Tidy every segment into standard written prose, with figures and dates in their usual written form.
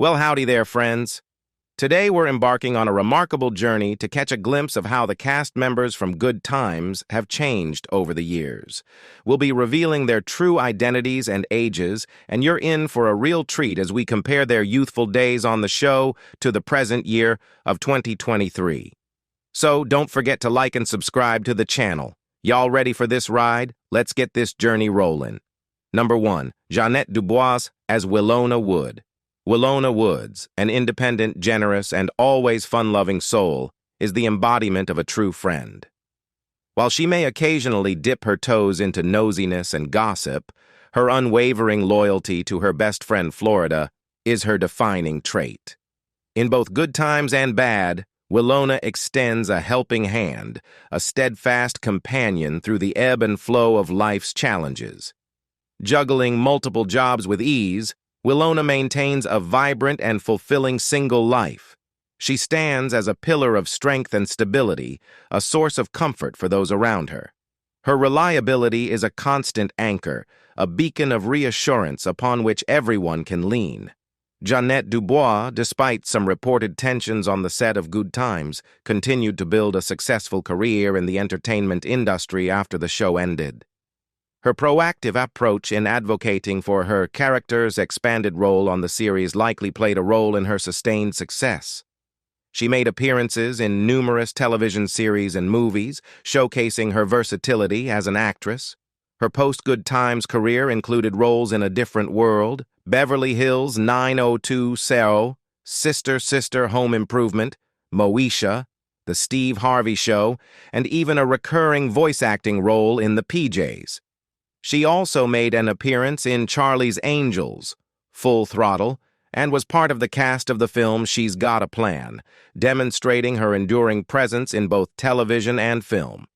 Well, howdy there, friends. Today we're embarking on a remarkable journey to catch a glimpse of how the cast members from Good Times have changed over the years. We'll be revealing their true identities and ages, and you're in for a real treat as we compare their youthful days on the show to the present year of 2023. So don't forget to like and subscribe to the channel. Y'all ready for this ride? Let's get this journey rolling. Number 1. Janette Dubois as Willona Wood. Willona Woods, an independent, generous, and always fun-loving soul, is the embodiment of a true friend. While she may occasionally dip her toes into nosiness and gossip, her unwavering loyalty to her best friend Florida is her defining trait. In both good times and bad, Willona extends a helping hand, a steadfast companion through the ebb and flow of life's challenges. Juggling multiple jobs with ease, Willona maintains a vibrant and fulfilling single life. She stands as a pillar of strength and stability, a source of comfort for those around her. Her reliability is a constant anchor, a beacon of reassurance upon which everyone can lean. Janette Dubois, despite some reported tensions on the set of Good Times, continued to build a successful career in the entertainment industry after the show ended. Her proactive approach in advocating for her character's expanded role on the series likely played a role in her sustained success. She made appearances in numerous television series and movies, showcasing her versatility as an actress. Her post-Good Times career included roles in A Different World, Beverly Hills 90210, Sister Sister Home Improvement, Moesha, The Steve Harvey Show, and even a recurring voice acting role in The PJs. She also made an appearance in Charlie's Angels, Full Throttle, and was part of the cast of the film She's Got a Plan, demonstrating her enduring presence in both television and film.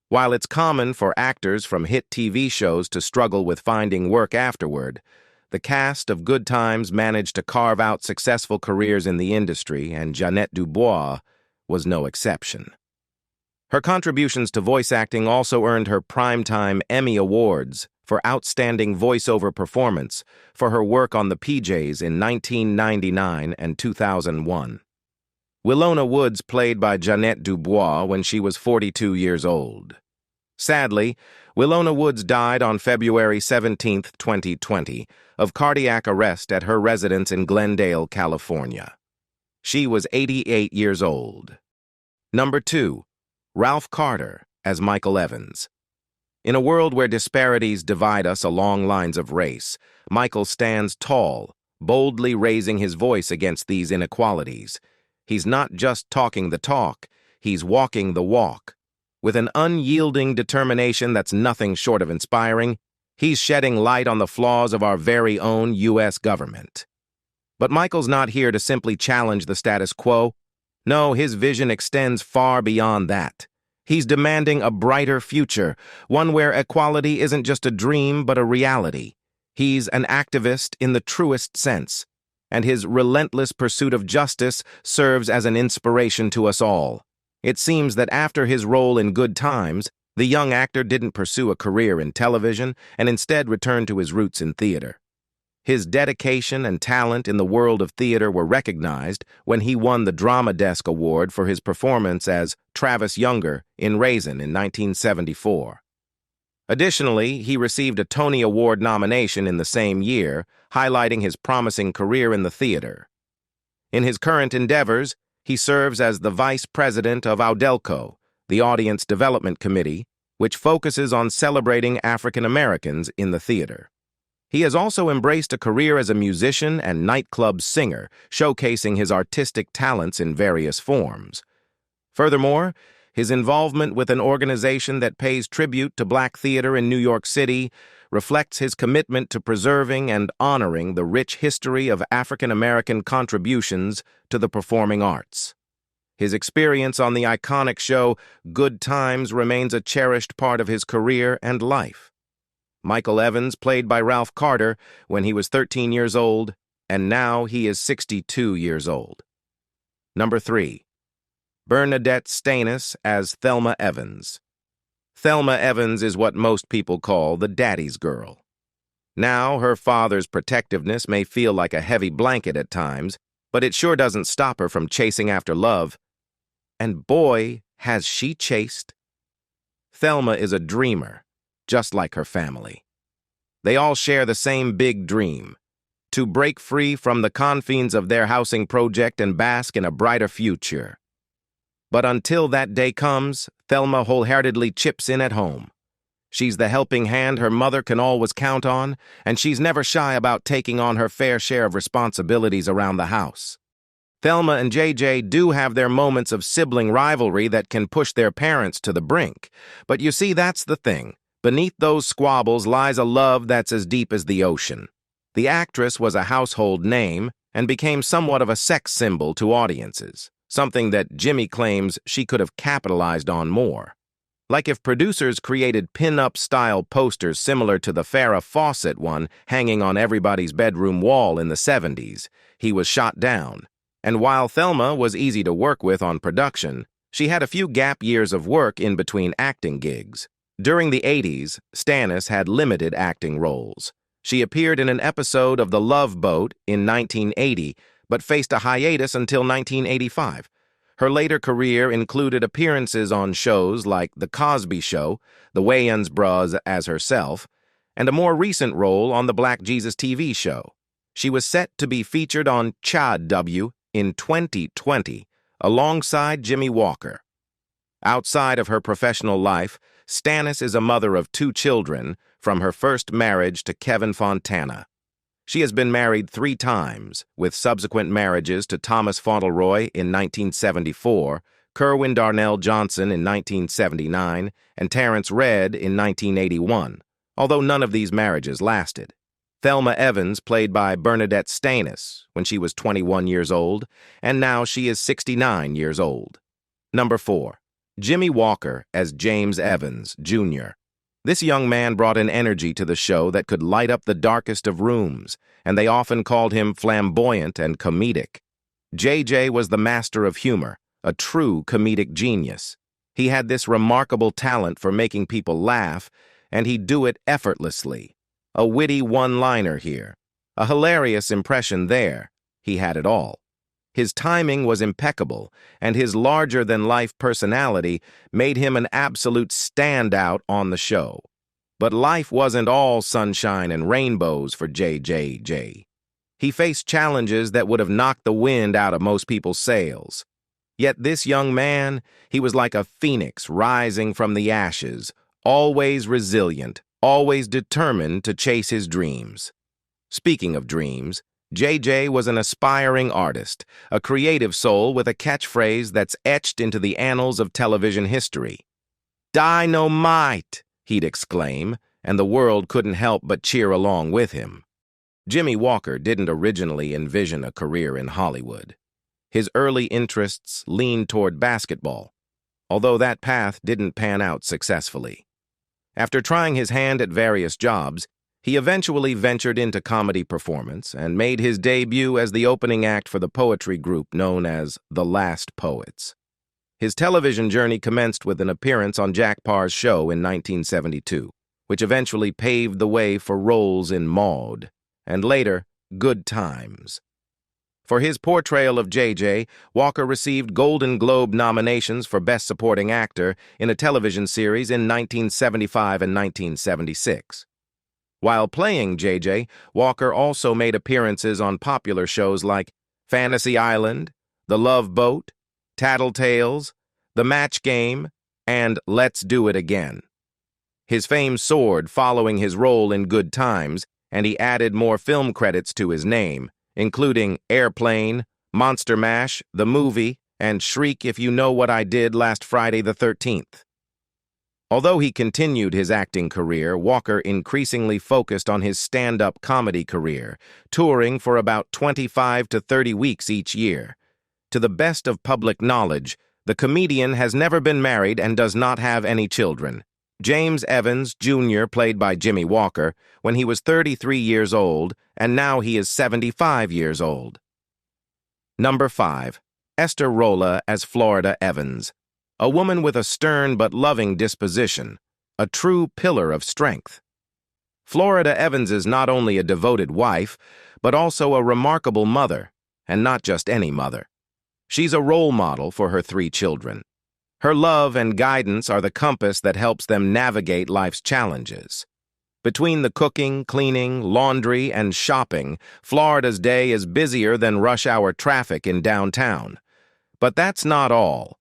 While it's common for actors from hit TV shows to struggle with finding work afterward, the cast of Good Times managed to carve out successful careers in the industry, and Janette Dubois was no exception. Her contributions to voice acting also earned her Primetime Emmy Awards for Outstanding Voiceover Performance for her work on The PJs in 1999 and 2001. Willona Woods played by Janette Dubois when she was 42 years old. Sadly, Willona Woods died on February 17, 2020, of cardiac arrest at her residence in Glendale, California. She was 88 years old. Number 2. Ralph Carter as Michael Evans. In a world where disparities divide us along lines of race, Michael stands tall, boldly raising his voice against these inequalities. He's not just talking the talk, he's walking the walk. With an unyielding determination that's nothing short of inspiring, he's shedding light on the flaws of our very own U.S. government. But Michael's not here to simply challenge the status quo. No, his vision extends far beyond that. He's demanding a brighter future, one where equality isn't just a dream but a reality. He's an activist in the truest sense, and his relentless pursuit of justice serves as an inspiration to us all. It seems that after his role in Good Times, the young actor didn't pursue a career in television and instead returned to his roots in theater. His dedication and talent in the world of theater were recognized when he won the Drama Desk Award for his performance as Travis Younger in Raisin in 1974. Additionally, he received a Tony Award nomination in the same year, highlighting his promising career in the theater. In his current endeavors, he serves as the vice president of Audelco, the Audience Development Committee, which focuses on celebrating African Americans in the theater. He has also embraced a career as a musician and nightclub singer, showcasing his artistic talents in various forms. Furthermore, his involvement with an organization that pays tribute to Black theater in New York City reflects his commitment to preserving and honoring the rich history of African American contributions to the performing arts. His experience on the iconic show Good Times remains a cherished part of his career and life. Michael Evans played by Ralph Carter when he was 13 years old, and now he is 62 years old. Number 3. Bernadet Stanis as Thelma Evans. Thelma Evans is what most people call the daddy's girl. Now, her father's protectiveness may feel like a heavy blanket at times, but it sure doesn't stop her from chasing after love. And boy, has she chased. Thelma is a dreamer, just like her family. They all share the same big dream: to break free from the confines of their housing project and bask in a brighter future. But until that day comes, Thelma wholeheartedly chips in at home. She's the helping hand her mother can always count on, and she's never shy about taking on her fair share of responsibilities around the house. Thelma and JJ do have their moments of sibling rivalry that can push their parents to the brink. But you see, that's the thing. Beneath those squabbles lies a love that's as deep as the ocean. The actress was a household name and became somewhat of a sex symbol to audiences, something that Jimmy claims she could have capitalized on more. Like if producers created pin-up-style posters similar to the Farrah Fawcett one hanging on everybody's bedroom wall in the 70s, he was shot down. And while Thelma was easy to work with on production, she had a few gap years of work in between acting gigs. During the 80s, Stanis had limited acting roles. She appeared in an episode of The Love Boat in 1980, but faced a hiatus until 1985. Her later career included appearances on shows like The Cosby Show, The Wayans Bros as herself, and a more recent role on the Black Jesus TV show. She was set to be featured on Chad W in 2020, alongside Jimmy Walker. Outside of her professional life, Stanis is a mother of 2 children from her first marriage to Kevin Fontana. She has been married 3 times, with subsequent marriages to Thomas Fauntleroy in 1974, Kerwin Darnell Johnson in 1979, and Terrence Redd in 1981, although none of these marriages lasted. Thelma Evans played by Bernadet Stanis when she was 21 years old, and now she is 69 years old. Number 4. Jimmy Walker as James Evans, Jr. This young man brought an energy to the show that could light up the darkest of rooms, and they often called him flamboyant and comedic. JJ was the master of humor, a true comedic genius. He had this remarkable talent for making people laugh, and he'd do it effortlessly. A witty one-liner here, a hilarious impression there. He had it all. His timing was impeccable, and his larger-than-life personality made him an absolute standout on the show. But life wasn't all sunshine and rainbows for JJJ. He faced challenges that would have knocked the wind out of most people's sails. Yet this young man, he was like a phoenix rising from the ashes, always resilient, always determined to chase his dreams. Speaking of dreams, JJ was an aspiring artist, a creative soul with a catchphrase that's etched into the annals of television history. "Dynamite!" he'd exclaim, and the world couldn't help but cheer along with him. Jimmy Walker didn't originally envision a career in Hollywood. His early interests leaned toward basketball, although that path didn't pan out successfully. After trying his hand at various jobs, he eventually ventured into comedy performance and made his debut as the opening act for the poetry group known as The Last Poets. His television journey commenced with an appearance on Jack Parr's show in 1972, which eventually paved the way for roles in Maude, and later, Good Times. For his portrayal of JJ, Walker received Golden Globe nominations for Best Supporting Actor in a television series in 1975 and 1976. While playing JJ, Walker also made appearances on popular shows like Fantasy Island, The Love Boat, Tattletales, The Match Game, and Let's Do It Again. His fame soared following his role in Good Times, and he added more film credits to his name, including Airplane, Monster Mash, The Movie, and Shriek If You Know What I Did Last Friday the 13th. Although he continued his acting career, Walker increasingly focused on his stand-up comedy career, touring for about 25 to 30 weeks each year. To the best of public knowledge, the comedian has never been married and does not have any children. James Evans, Jr., played by Jimmy Walker, when he was 33 years old, and now he is 75 years old. Number 5. Esther Rola as Florida Evans. A woman with a stern but loving disposition, a true pillar of strength. Florida Evans is not only a devoted wife, but also a remarkable mother, and not just any mother. She's a role model for her 3 children. Her love and guidance are the compass that helps them navigate life's challenges. Between the cooking, cleaning, laundry, and shopping, Florida's day is busier than rush hour traffic in downtown. But that's not all.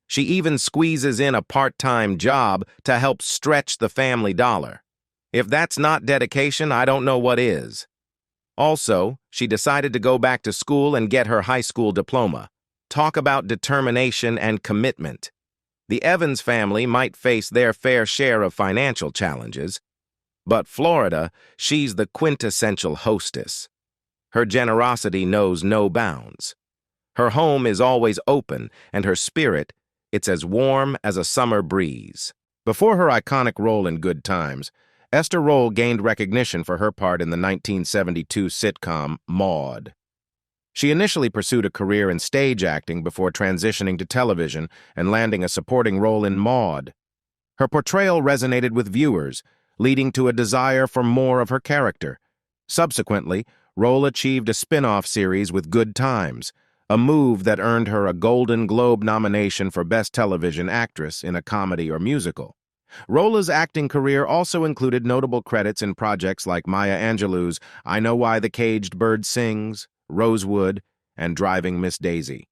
She even squeezes in a part-time job to help stretch the family dollar. If that's not dedication, I don't know what is. Also, she decided to go back to school and get her high school diploma. Talk about determination and commitment. The Evans family might face their fair share of financial challenges, but Florida, she's the quintessential hostess. Her generosity knows no bounds. Her home is always open, and her spirit, it's as warm as a summer breeze. Before her iconic role in Good Times, Esther Rola gained recognition for her part in the 1972 sitcom Maude. She initially pursued a career in stage acting before transitioning to television and landing a supporting role in Maude. Her portrayal resonated with viewers, leading to a desire for more of her character. Subsequently, Rola achieved a spin-off series with Good Times, a move that earned her a Golden Globe nomination for Best Television Actress in a Comedy or Musical. Rola's acting career also included notable credits in projects like Maya Angelou's I Know Why the Caged Bird Sings, Rosewood, and Driving Miss Daisy.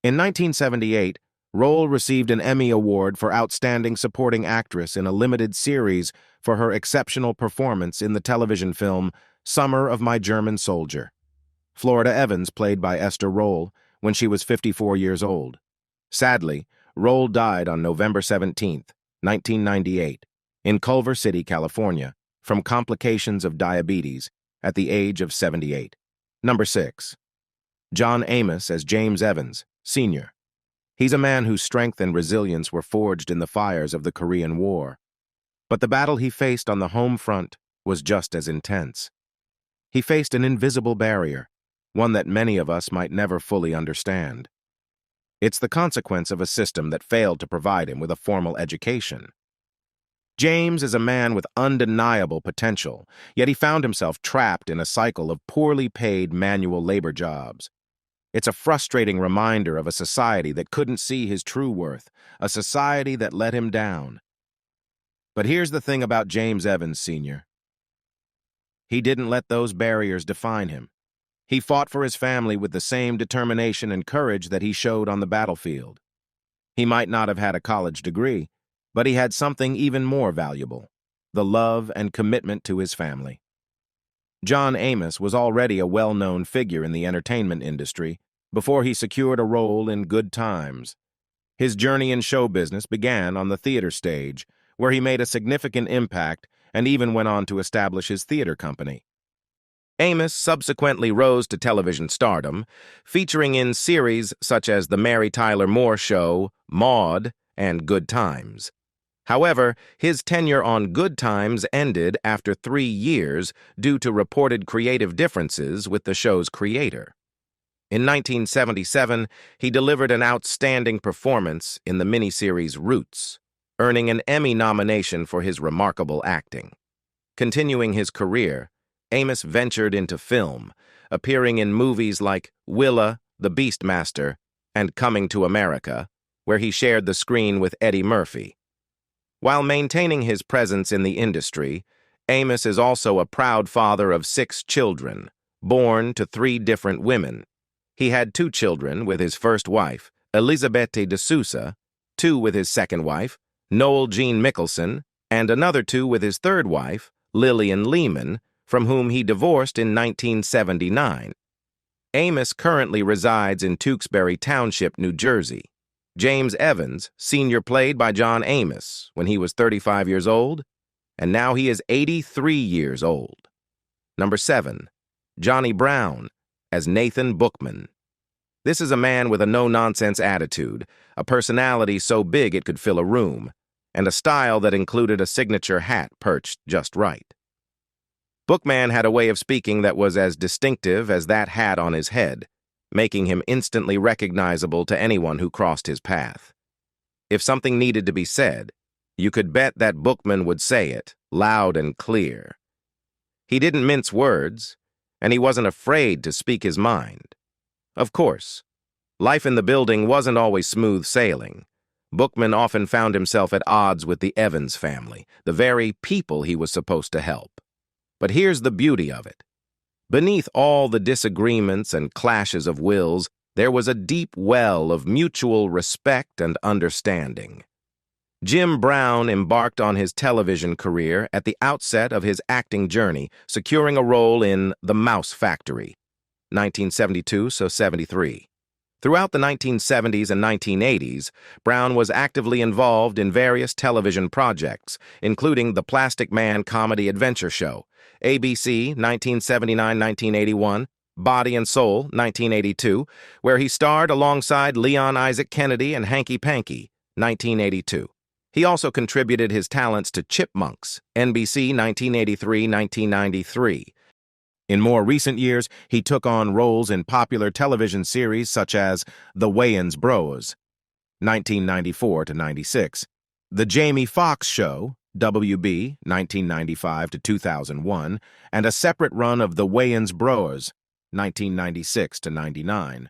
In 1978, Rola received an Emmy Award for Outstanding Supporting Actress in a limited series for her exceptional performance in the television film Summer of My German Soldier. Florida Evans played by Esther Rola when she was 54 years old. Sadly, Rola died on November 17, 1998, in Culver City, California, from complications of diabetes at the age of 78. Number 6. John Amos as James Evans, Sr. He's a man whose strength and resilience were forged in the fires of the Korean War. But the battle he faced on the home front was just as intense. He faced an invisible barrier, one that many of us might never fully understand. It's the consequence of a system that failed to provide him with a formal education. James is a man with undeniable potential, yet he found himself trapped in a cycle of poorly paid manual labor jobs. It's a frustrating reminder of a society that couldn't see his true worth, a society that let him down. But here's the thing about James Evans, Sr. He didn't let those barriers define him. He fought for his family with the same determination and courage that he showed on the battlefield. He might not have had a college degree, but he had something even more valuable: the love and commitment to his family. John Amos was already a well-known figure in the entertainment industry before he secured a role in Good Times. His journey in show business began on the theater stage, where he made a significant impact and even went on to establish his theater company. Amos subsequently rose to television stardom, featuring in series such as The Mary Tyler Moore Show, Maude, and Good Times. However, his tenure on Good Times ended after 3 years due to reported creative differences with the show's creator. In 1977, he delivered an outstanding performance in the miniseries Roots, earning an Emmy nomination for his remarkable acting. Continuing his career, Amos ventured into film, appearing in movies like Willa, the Beastmaster, and Coming to America, where he shared the screen with Eddie Murphy. While maintaining his presence in the industry, Amos is also a proud father of 6 children, born to 3 different women. He had 2 children with his first wife, Elizabeth de Sousa, 2 with his second wife, Noel Jean Mickelson, and another 2 with his third wife, Lillian Lehman, from whom he divorced in 1979. Amos currently resides in Tewksbury Township, New Jersey. James Evans, Sr. played by John Amos when he was 35 years old, and now he is 83 years old. Number 7. Johnny Brown as Nathan Bookman. This is a man with a no-nonsense attitude, a personality so big it could fill a room, and a style that included a signature hat perched just right. Bookman had a way of speaking that was as distinctive as that hat on his head, making him instantly recognizable to anyone who crossed his path. If something needed to be said, you could bet that Bookman would say it, loud and clear. He didn't mince words, and he wasn't afraid to speak his mind. Of course, life in the building wasn't always smooth sailing. Bookman often found himself at odds with the Evans family, the very people he was supposed to help. But here's the beauty of it. Beneath all the disagreements and clashes of wills, there was a deep well of mutual respect and understanding. Jim Brown embarked on his television career at the outset of his acting journey, securing a role in The Mouse Factory, 1972-73. Throughout the 1970s and 1980s, Brown was actively involved in various television projects, including The Plastic Man comedy adventure show, ABC 1979-1981, Body and Soul 1982, where he starred alongside Leon Isaac Kennedy and Hanky Panky 1982. He also contributed his talents to Chipmunks, NBC 1983-1993. In more recent years, he took on roles in popular television series such as The Wayans Bros, 1994-96, The Jamie Foxx Show, WB, 1995-2001, and a separate run of The Wayans Bros, 1996-99.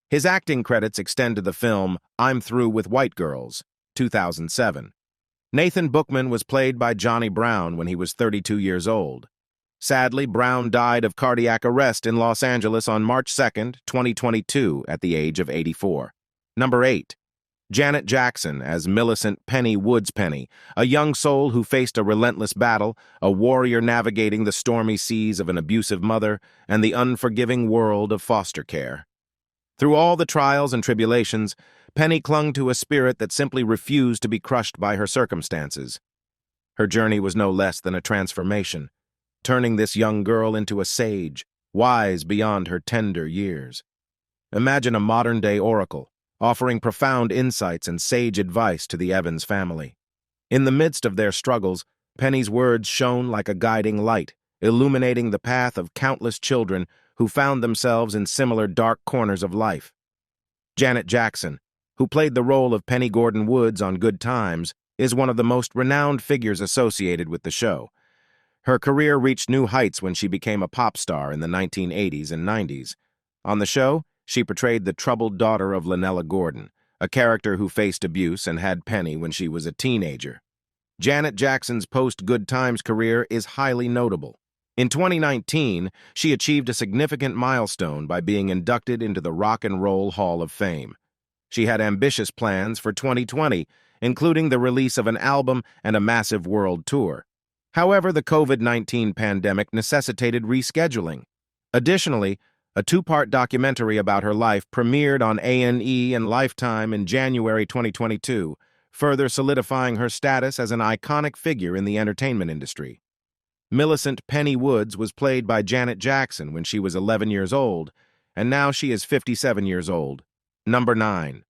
His acting credits extend to the film I'm Through with White Girls, 2007. Nathan Bookman was played by Johnny Brown when he was 32 years old. Sadly, Brown died of cardiac arrest in Los Angeles on March 2, 2022, at the age of 84. Number 8. Janette Jackson as Millicent Penny Woodspenny, a young soul who faced a relentless battle, a warrior navigating the stormy seas of an abusive mother and the unforgiving world of foster care. Through all the trials and tribulations, Penny clung to a spirit that simply refused to be crushed by her circumstances. Her journey was no less than a transformation, turning this young girl into a sage, wise beyond her tender years. Imagine a modern-day oracle, offering profound insights and sage advice to the Evans family. In the midst of their struggles, Penny's words shone like a guiding light, illuminating the path of countless children who found themselves in similar dark corners of life. Janette Jackson, who played the role of Penny Gordon Woods on Good Times, is one of the most renowned figures associated with the show. Her career reached new heights when she became a pop star in the 1980s and 90s. On the show, she portrayed the troubled daughter of Lynella Gordon, a character who faced abuse and had Penny when she was a teenager. Janette Jackson's post-Good Times career is highly notable. In 2019, she achieved a significant milestone by being inducted into the Rock and Roll Hall of Fame. She had ambitious plans for 2020, including the release of an album and a massive world tour. However, the COVID-19 pandemic necessitated rescheduling. Additionally, a two-part documentary about her life premiered on A&E and Lifetime in January 2022, further solidifying her status as an iconic figure in the entertainment industry. Millicent Penny Woods was played by Janette Jackson when she was 11 years old, and now she is 57 years old. Number 9.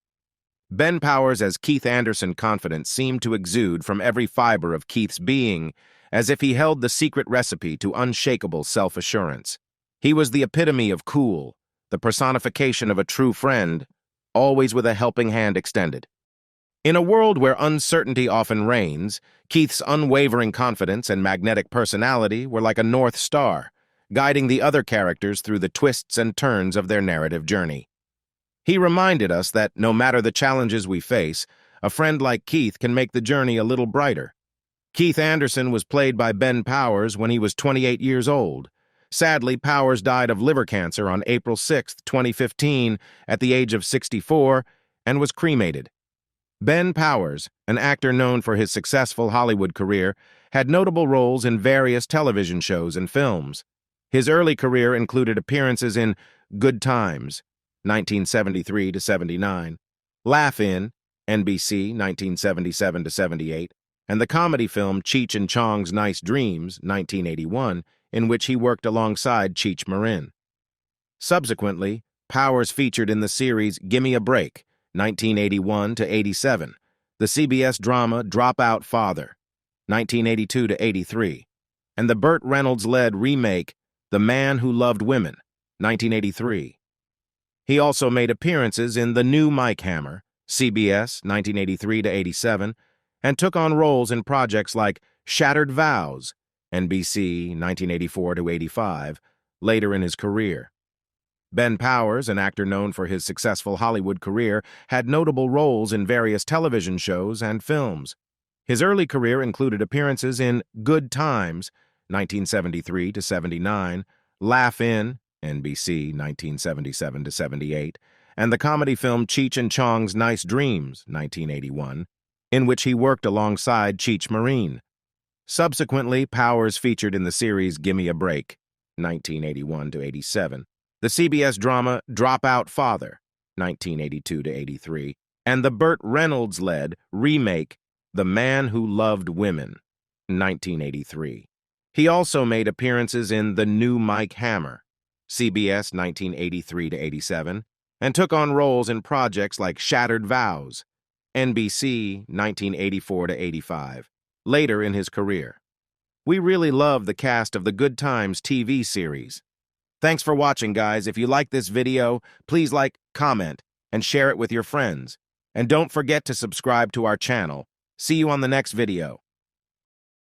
Ben Powers as Keith Anderson confidence seemed to exude from every fiber of Keith's being, as if he held the secret recipe to unshakable self-assurance. He was the epitome of cool, the personification of a true friend, always with a helping hand extended. In a world where uncertainty often reigns, Keith's unwavering confidence and magnetic personality were like a North Star, guiding the other characters through the twists and turns of their narrative journey. He reminded us that no matter the challenges we face, a friend like Keith can make the journey a little brighter. Keith Anderson was played by Ben Powers when he was 28 years old. Sadly, Powers died of liver cancer on April 6, 2015, at the age of 64, and was cremated. Ben Powers, an actor known for his successful Hollywood career, had notable roles in various television shows and films. His early career included appearances in Good Times, 1973-79, Laugh-In, NBC, 1977-78, and the comedy film Cheech and Chong's Nice Dreams, 1981, in which he worked alongside Cheech Marin. Subsequently, Powers featured in the series Gimme a Break, 1981-87, the CBS drama Dropout Father, 1982-83, and the Burt Reynolds-led remake The Man Who Loved Women, 1983. He also made appearances in The New Mike Hammer, CBS, 1983-87, and took on roles in projects like Shattered Vows NBC, 1984 to 85, later in his career. Ben Powers, an actor known for his successful Hollywood career, had notable roles in various television shows and films. His early career included appearances in Good Times, 1973 to 79, Laugh In, NBC, 1977 to 78, and the comedy film Cheech and Chong's Nice Dreams, 1981, in which he worked alongside Cheech Marin. Subsequently, Powers featured in the series Gimme a Break, 1981 to 87, the CBS drama Dropout Father, 1982 to 83, and the Burt Reynolds-led remake The Man Who Loved Women, 1983. He also made appearances in The New Mike Hammer, CBS 1983 to 87, and took on roles in projects like Shattered Vows, NBC 1984 to 85, later in his career. We really love the cast of the Good Times TV series. Thanks for watching, guys. If you like this video, please like, comment, and share it with your friends. And don't forget to subscribe to our channel. See you on the next video.